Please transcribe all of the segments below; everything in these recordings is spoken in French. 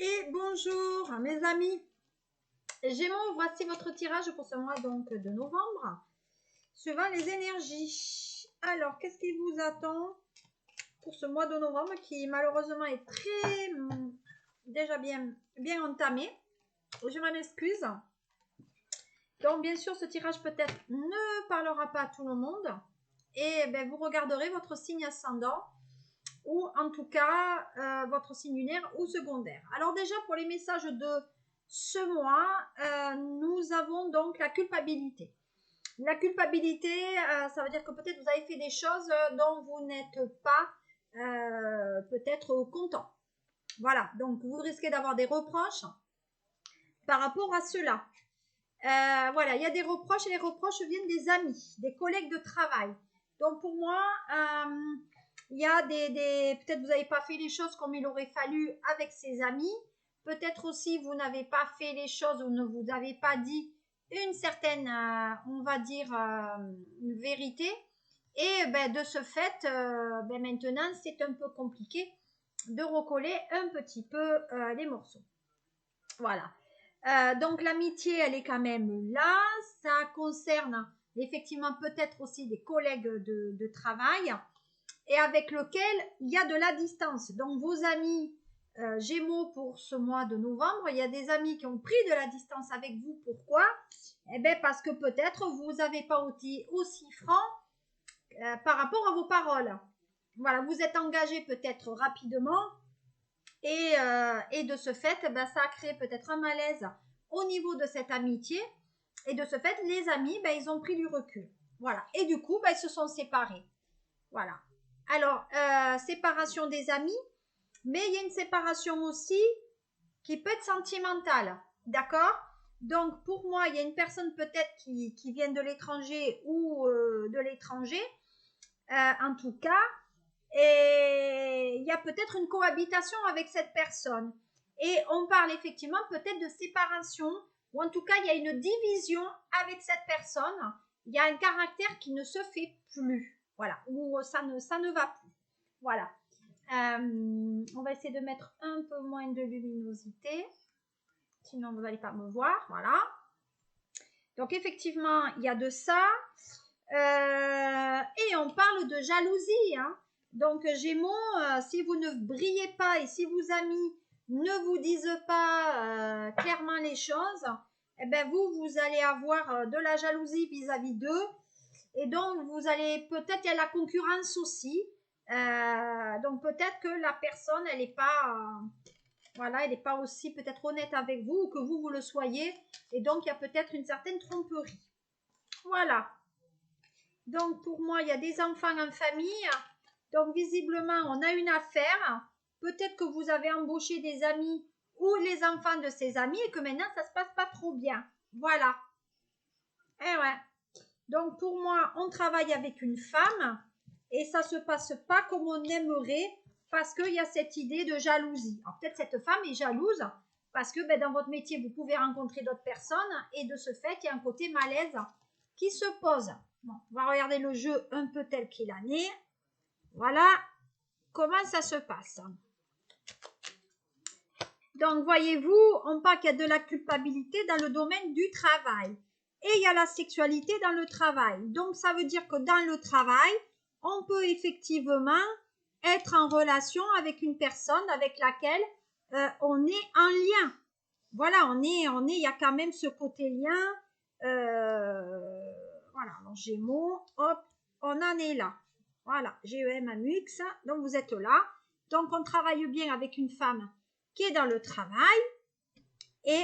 Et bonjour mes amis Gémeaux, voici votre tirage pour ce mois donc de novembre, suivant les énergies. Alors, qu'est-ce qui vous attend pour ce mois de novembre qui malheureusement est très déjà bien entamé? Je m'en excuse. Donc bien sûr, ce tirage peut-être ne parlera pas à tout le monde et vous regarderez votre signe ascendant ou en tout cas votre signe lunaire ou secondaire. Alors déjà pour les messages de ce mois, nous avons donc la culpabilité. La culpabilité, ça veut dire que peut-être vous avez fait des choses dont vous n'êtes pas peut-être content. Voilà, donc vous risquez d'avoir des reproches par rapport à cela. Voilà, il y a des reproches et les reproches viennent des amis, des collègues de travail. Donc pour moi, il y a peut-être vous n'avez pas fait les choses comme il aurait fallu avec ses amis. Peut-être aussi vous n'avez pas fait les choses ou ne vous avez pas dit une certaine, on va dire, une vérité. Et de ce fait, maintenant, c'est un peu compliqué de recoller un petit peu les morceaux. Voilà. Donc l'amitié, elle est quand même là. Ça concerne effectivement peut-être aussi des collègues de travail et avec lequel il y a de la distance. Donc vos amis Gémeaux pour ce mois de novembre, il y a des amis qui ont pris de la distance avec vous. Pourquoi? Eh bien parce que peut-être vous n'avez pas été aussi franc par rapport à vos paroles. Voilà, vous êtes engagé peut-être rapidement et de ce fait, ça a créé peut-être un malaise au niveau de cette amitié. Et de ce fait, les amis, ils ont pris du recul. Voilà. Et du coup, ils se sont séparés. Voilà. Alors, séparation des amis, mais il y a une séparation aussi qui peut être sentimentale. D'accord? Donc, pour moi, il y a une personne peut-être qui vient de l'étranger ou de l'étranger, en tout cas, et il y a peut-être une cohabitation avec cette personne. Et on parle effectivement peut-être de séparation, ou en tout cas, il y a une division avec cette personne. Il y a un caractère qui ne se fait plus. Voilà, ou ça ne va plus. Voilà. On va essayer de mettre un peu moins de luminosité. Sinon, vous n'allez pas me voir. Voilà. Donc, effectivement, il y a de ça. Et on parle de jalousie. Hein. Donc, Gémeaux, si vous ne brillez pas et si vos amis ne vous disent pas clairement les choses, eh ben vous allez avoir de la jalousie vis-à-vis d'eux. Et donc, vous allez peut-être, il y a la concurrence aussi. Donc, peut-être que la personne, elle n'est pas, voilà, elle n'est pas aussi peut-être honnête avec vous ou que vous le soyez. Et donc, il y a peut-être une certaine tromperie. Voilà. Donc, pour moi, il y a des enfants en famille. Donc, visiblement, on a une affaire. Peut-être que vous avez embauché des amis ou les enfants de ces amis et que maintenant, ça se passe pas trop bien. Voilà. Eh ouais. Donc, pour moi, on travaille avec une femme et ça se passe pas comme on aimerait parce qu'il y a cette idée de jalousie. Alors, peut-être cette femme est jalouse parce que dans votre métier, vous pouvez rencontrer d'autres personnes et de ce fait, il y a un côté malaise qui se pose. Bon, on va regarder le jeu un peu tel qu'il en est. Voilà comment ça se passe. Donc, voyez-vous, on parle qu'il y a de la culpabilité dans le domaine du travail. Et il y a la sexualité dans le travail. Donc, ça veut dire que dans le travail, on peut effectivement être en relation avec une personne avec laquelle on est en lien. Voilà, il y a quand même ce côté lien. Voilà, alors Gémeaux, hop, on en est là. Voilà, GEM-AMUX, donc vous êtes là. Donc, on travaille bien avec une femme qui est dans le travail et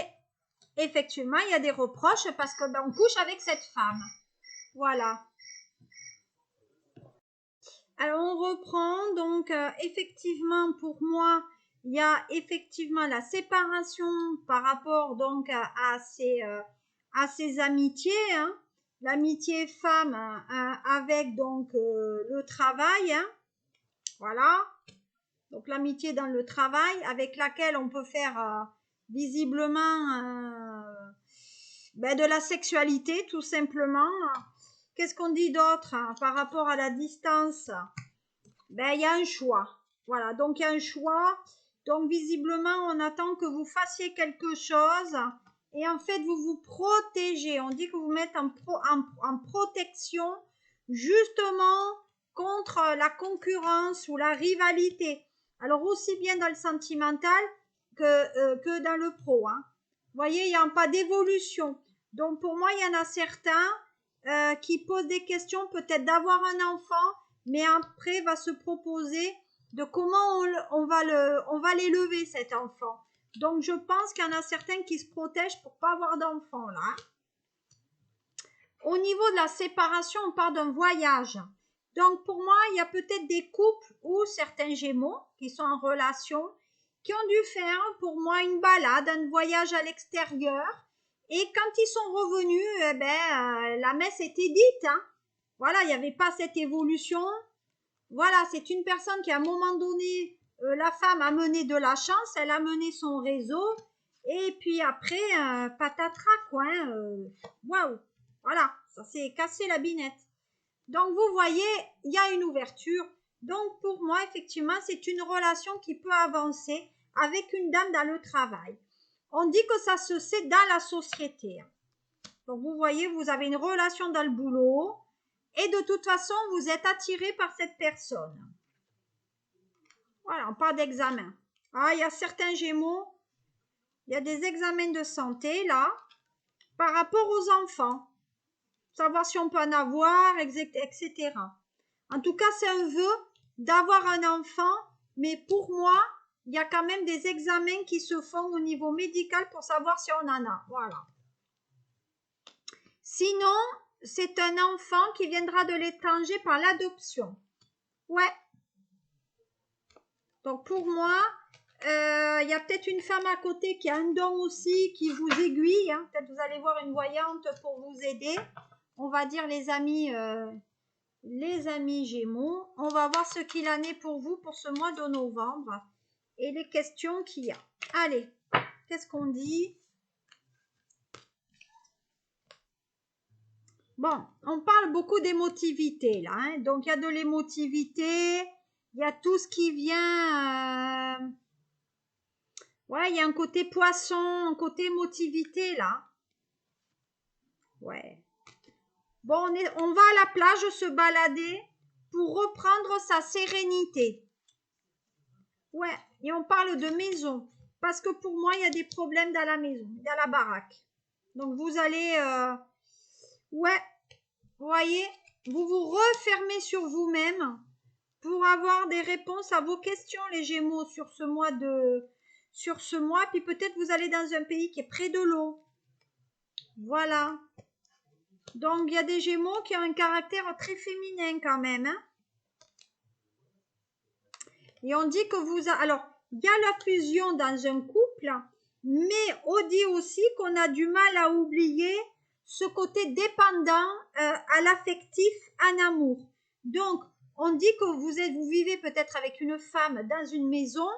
effectivement, il y a des reproches parce qu'on couche avec cette femme. Voilà. Alors, on reprend. Donc, effectivement, pour moi, il y a effectivement la séparation par rapport donc à ces amitiés. Hein. L'amitié femme avec donc le travail. Hein. Voilà. Donc, l'amitié dans le travail avec laquelle on peut faire visiblement de la sexualité, tout simplement. Qu'est-ce qu'on dit d'autre par rapport à la distance? Il y a un choix. Voilà, donc il y a un choix. Donc, visiblement, on attend que vous fassiez quelque chose. Et en fait, vous vous protégez. On dit que vous mettez en protection, justement, contre la concurrence ou la rivalité. Alors, aussi bien dans le sentimental que dans le pro. Hein. Vous voyez, il n'y a pas d'évolution. Donc, pour moi, il y en a certains qui posent des questions, peut-être d'avoir un enfant, mais après, va se proposer de comment on va l'élever, cet enfant. Donc, je pense qu'il y en a certains qui se protègent pour pas avoir d'enfant, là. Au niveau de la séparation, on parle d'un voyage. Donc, pour moi, il y a peut-être des couples ou certains Gémeaux qui sont en relation, qui ont dû faire, pour moi, une balade, un voyage à l'extérieur. Et quand ils sont revenus, la messe était dite. Hein. Voilà, il n'y avait pas cette évolution. Voilà, c'est une personne qui, à un moment donné, la femme a mené de la chance, elle a mené son réseau, et puis après, patatras, quoi. Waouh, voilà, ça s'est cassé la binette. Donc, vous voyez, il y a une ouverture. Donc, pour moi, effectivement, c'est une relation qui peut avancer avec une dame dans le travail. On dit que ça se sait dans la société. Donc, vous voyez, vous avez une relation dans le boulot, et de toute façon, vous êtes attiré par cette personne. Voilà, on parle d'examen. Ah, il y a certains Gémeaux, il y a des examens de santé, là, par rapport aux enfants. Savoir si on peut en avoir, etc. En tout cas, c'est un vœu d'avoir un enfant, mais pour moi, il y a quand même des examens qui se font au niveau médical pour savoir si on en a. Voilà. Sinon, c'est un enfant qui viendra de l'étranger par l'adoption. Ouais. Donc, pour moi, il y a peut-être une femme à côté qui a un don aussi, qui vous aiguille. Hein. Peut-être vous allez voir une voyante pour vous aider. On va dire les amis Gémeaux. On va voir ce qu'il en est pour vous pour ce mois de novembre et les questions qu'il y a. Allez, qu'est-ce qu'on dit? Bon, on parle beaucoup d'émotivité là. Hein. Donc, il y a de l'émotivité. Il y a tout ce qui vient... Ouais, il y a un côté poisson, un côté émotivité là. Ouais. Bon, on va à la plage se balader pour reprendre sa sérénité. Ouais, et on parle de maison. Parce que pour moi, il y a des problèmes dans la maison, dans la baraque. Donc vous allez... ouais, vous voyez, vous vous refermez sur vous-même pour avoir des réponses à vos questions, les Gémeaux, sur ce mois. Puis peut-être vous allez dans un pays qui est près de l'eau. Voilà. Donc, il y a des Gémeaux qui ont un caractère très féminin quand même. Hein. Et on dit que vous... Alors, il y a la fusion dans un couple, mais on dit aussi qu'on a du mal à oublier ce côté dépendant à l'affectif, en amour. Donc, on dit que vous vivez peut-être avec une femme dans une maison,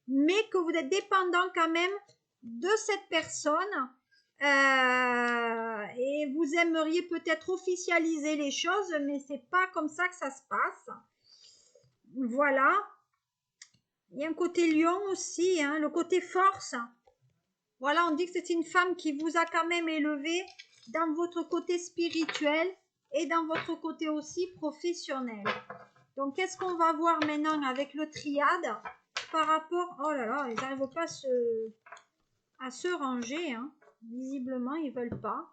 mais que vous êtes dépendant quand même de cette personne. Et vous aimeriez peut-être officialiser les choses, mais c'est pas comme ça que ça se passe. Voilà. Il y a un côté lion aussi, hein, le côté force. Voilà, on dit que c'est une femme qui vous a quand même élevé dans votre côté spirituel et dans votre côté aussi professionnel. Donc, qu'est-ce qu'on va voir maintenant avec le triade par rapport... Oh là là, ils n'arrivent pas à se ranger, hein. Visiblement, ils ne veulent pas.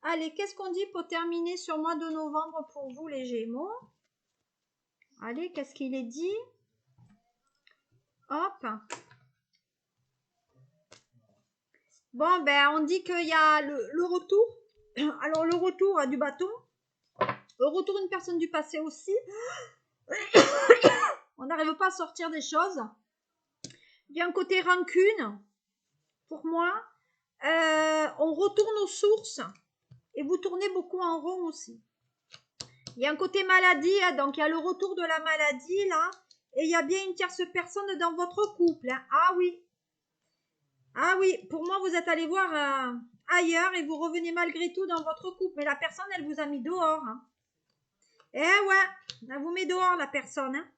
Allez, qu'est-ce qu'on dit pour terminer sur le mois de novembre pour vous, les Gémeaux? Allez, qu'est-ce qu'il est dit? Hop. Bon, ben, on dit qu'il y a le retour. Alors, le retour du bâton. Le retour d'une personne du passé aussi. On n'arrive pas à sortir des choses. Il y a un côté rancune, pour moi. On retourne aux sources. Et vous tournez beaucoup en rond aussi. Il y a un côté maladie, hein, donc il y a le retour de la maladie, là. Et il y a bien une tierce personne dans votre couple. Hein. Ah oui. Ah oui, pour moi, vous êtes allé voir ailleurs et vous revenez malgré tout dans votre couple. Mais la personne, elle vous a mis dehors. Hein. Eh ouais, elle vous met dehors, la personne. Hein.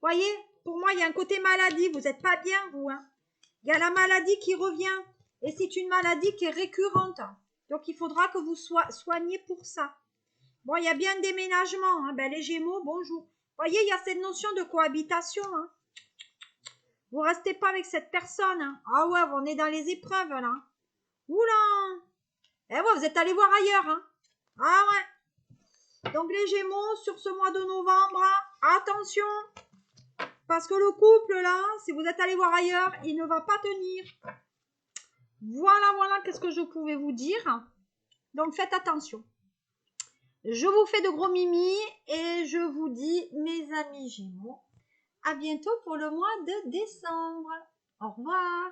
Voyez, pour moi, il y a un côté maladie. Vous n'êtes pas bien, vous. Hein. Il y a la maladie qui revient. Et c'est une maladie qui est récurrente. Donc, il faudra que vous soigniez pour ça. Bon, il y a bien un déménagement. Hein. Ben, les Gémeaux, bonjour. Vous voyez, il y a cette notion de cohabitation. Hein. Vous restez pas avec cette personne. Hein. Ah ouais, on est dans les épreuves, là. Oula. Eh ouais, vous êtes allés voir ailleurs. Hein. Ah ouais. Donc, les Gémeaux, sur ce mois de novembre, attention. Parce que le couple, là, si vous êtes allés voir ailleurs, il ne va pas tenir. Voilà, qu'est-ce que je pouvais vous dire. Donc, faites attention. Je vous fais de gros mimis et je vous dis, mes amis Gémeaux, à bientôt pour le mois de décembre. Au revoir.